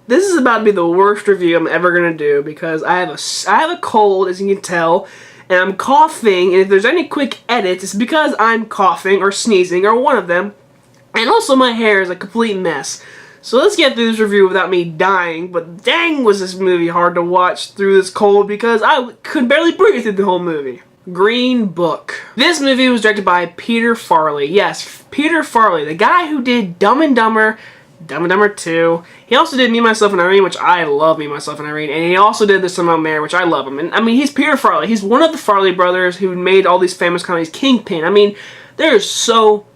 This is about to be the worst review I'm ever going to do because I have a cold, as you can tell, and I'm coughing, and if there's any quick edits, it's because I'm coughing or sneezing or one of them, and also my hair is a complete mess. So let's get through this review without me dying, but dang was this movie hard to watch through this cold because I could barely breathe through the whole movie. Green Book. This movie was directed by Peter Farrelly. Yes, Peter Farrelly, the guy who did Dumb and Dumber, Dumb and Dumber 2. He also did Me, Myself, and Irene, which I love Me, Myself, and Irene. And he also did This Amount Mayor, which I love him. And I mean, he's Peter Farrelly. He's one of the Farrelly brothers who made all these famous comedies. Kingpin. I mean, there's so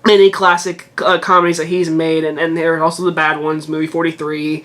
many classic comedies that he's made. And there are also the bad ones, Movie 43,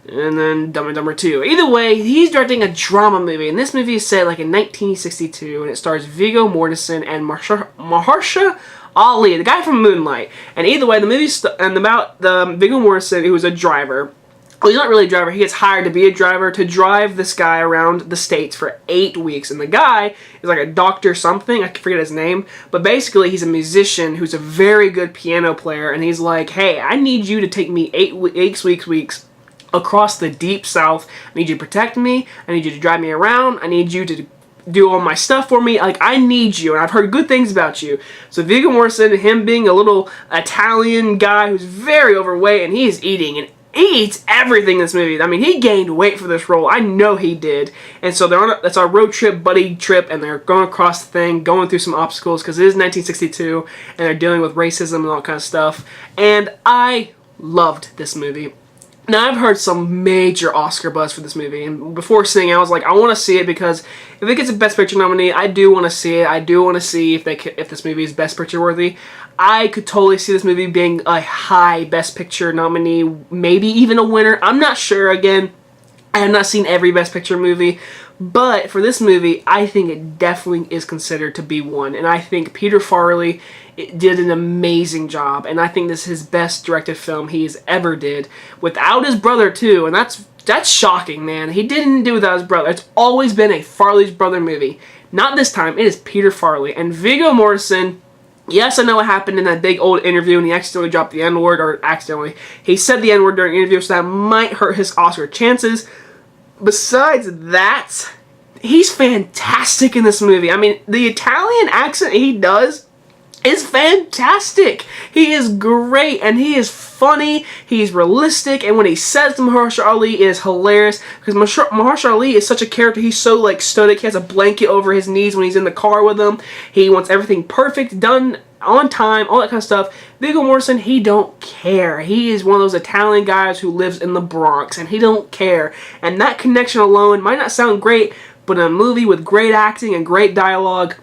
and then Dumb and Dumber 2. Either way, he's directing a drama movie. And this movie is set like in 1962. And it stars Viggo Mortensen and Mahershala Ali, the guy from Moonlight. And either way, the movie's about Viggo Mortensen, who's a driver. Well, he's not really a driver. He gets hired to be a driver to drive this guy around the States for 8 weeks. And the guy is like a doctor something. I forget his name. But basically, he's a musician who's a very good piano player. And he's like, hey, I need you to take me 8 weeks across the deep South. I need you to protect me. I need you to drive me around. I need you to do all my stuff for me. Like, I need you, and I've heard good things about you. So Viggo Mortensen, him being a little Italian guy who's very overweight, and he's eating, and he eats everything in this movie. I mean, he gained weight for this role. I know he did. And so they're on it's a road trip, buddy trip, and they're going across the thing, going through some obstacles, because it is 1962, and they're dealing with racism and all that kind of stuff. And I loved this movie. Now, I've heard some major Oscar buzz for this movie, and before seeing it, I was like, I want to see it because if it gets a Best Picture nominee, I do want to see it. I do want to see if this movie is Best Picture worthy. I could totally see this movie being a high Best Picture nominee, maybe even a winner. I'm not sure. Again, I have not seen every Best Picture movie, but for this movie, I think it definitely is considered to be one, and I think Peter Farrelly did an amazing job, and I think this is his best directed film he's ever did, without his brother too, and that's shocking, man. He didn't do it without his brother. It's always been a Farrelly's brother movie. Not this time. It is Peter Farrelly. And Viggo Mortensen, yes, I know what happened in that big old interview and he accidentally dropped the N-word, or accidentally. He said the N-word during the interview, so that might hurt his Oscar chances. Besides that, he's fantastic in this movie. I mean, the Italian accent he does is fantastic. He is great, and he is funny, he's realistic, and when he says to Mahershala Ali, it is hilarious, because Mahershala Ali is such a character. He's so, like, stoic. He has a blanket over his knees when he's in the car with him. He wants everything perfect, done on time, all that kind of stuff. Viggo Mortensen, he don't care. He is one of those Italian guys who lives in the Bronx, and he don't care. And that connection alone might not sound great, but in a movie with great acting and great dialogue,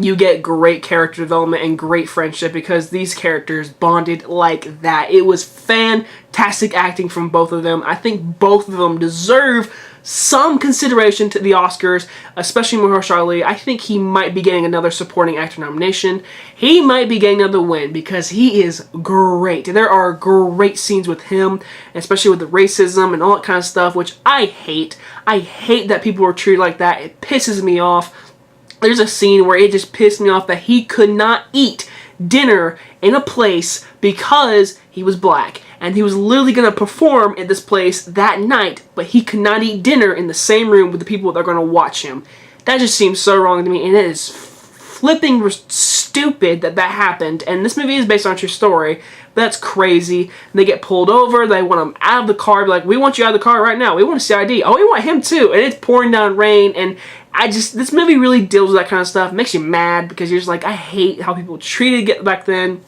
you get great character development and great friendship because these characters bonded like that. It was fantastic acting from both of them. I think both of them deserve some consideration to the Oscars, especially Mahershala Ali. I think he might be getting another supporting actor nomination. He might be getting another win because he is great. There are great scenes with him, especially with the racism and all that kind of stuff, which I hate. I hate that people are treated like that. It pisses me off. There's a scene where it just pissed me off that he could not eat dinner in a place because he was black. And he was literally going to perform at this place that night, but he could not eat dinner in the same room with the people that are going to watch him. That just seems so wrong to me, and it is flipping stupid that happened. And this movie is based on a true story. That's crazy. They get pulled over. They want him out of the car. Be like, we want you out of the car right now. We want to see ID. Oh, we want him too. And it's pouring down rain. And this movie really deals with that kind of stuff. It makes you mad because you're just like, I hate how people treated it back then.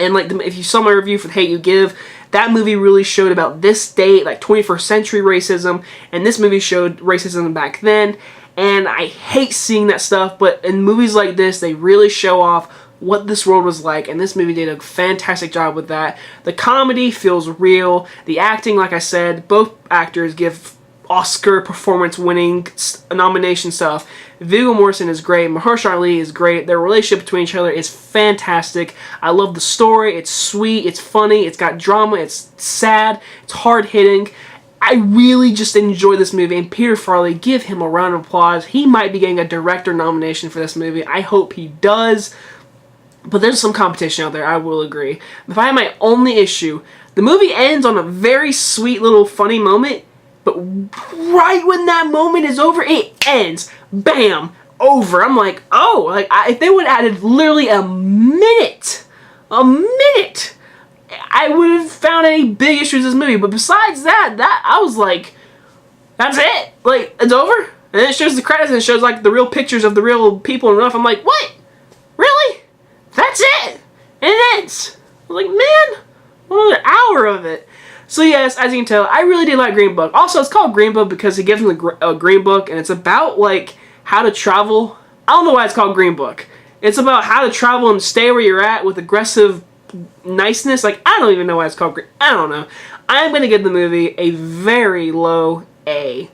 And like, if you saw my review for The Hate U Give, that movie really showed about this date, like 21st century racism. And this movie showed racism back then. And I hate seeing that stuff. But in movies like this, they really show off what this world was like, and this movie did a fantastic job with that. The comedy feels real. The acting, like I said, both actors give Oscar performance-winning nomination stuff. Viggo Mortensen is great. Mahershala Ali is great. Their relationship between each other is fantastic. I love the story. It's sweet. It's funny. It's got drama. It's sad. It's hard-hitting. I really just enjoy this movie, and Peter Farrelly, give him a round of applause. He might be getting a director nomination for this movie. I hope he does. But there's some competition out there, I will agree. If I had my only issue, The movie ends on a very sweet little funny moment, but right when that moment is over, it ends. Bam! Over. I'm like, oh, like if they would have added literally a minute, I would have found any big issues with this movie. But besides that I was like, that's it. Like, it's over. And then it shows the credits and it shows like the real pictures of the real people and stuff. I'm like, what? Really? That's it? And it ends. I was like, man, another hour of it. So yes, as you can tell, I really did like Green Book. Also, it's called Green Book because it gives them the Green Book, and it's about like how to travel. I don't know why it's called Green Book. It's about how to travel and stay where you're at with aggressive niceness. Like, I don't even know why it's called Green. I don't know. I'm gonna give the movie a very low A.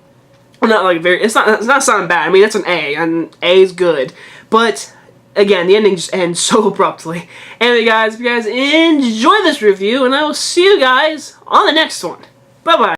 Well, not like very. It's not sounding bad. I mean, it's an A, and A is good. But again, the ending just ends so abruptly. Anyway, guys, if you guys enjoy this review, and I will see you guys on the next one. Bye-bye.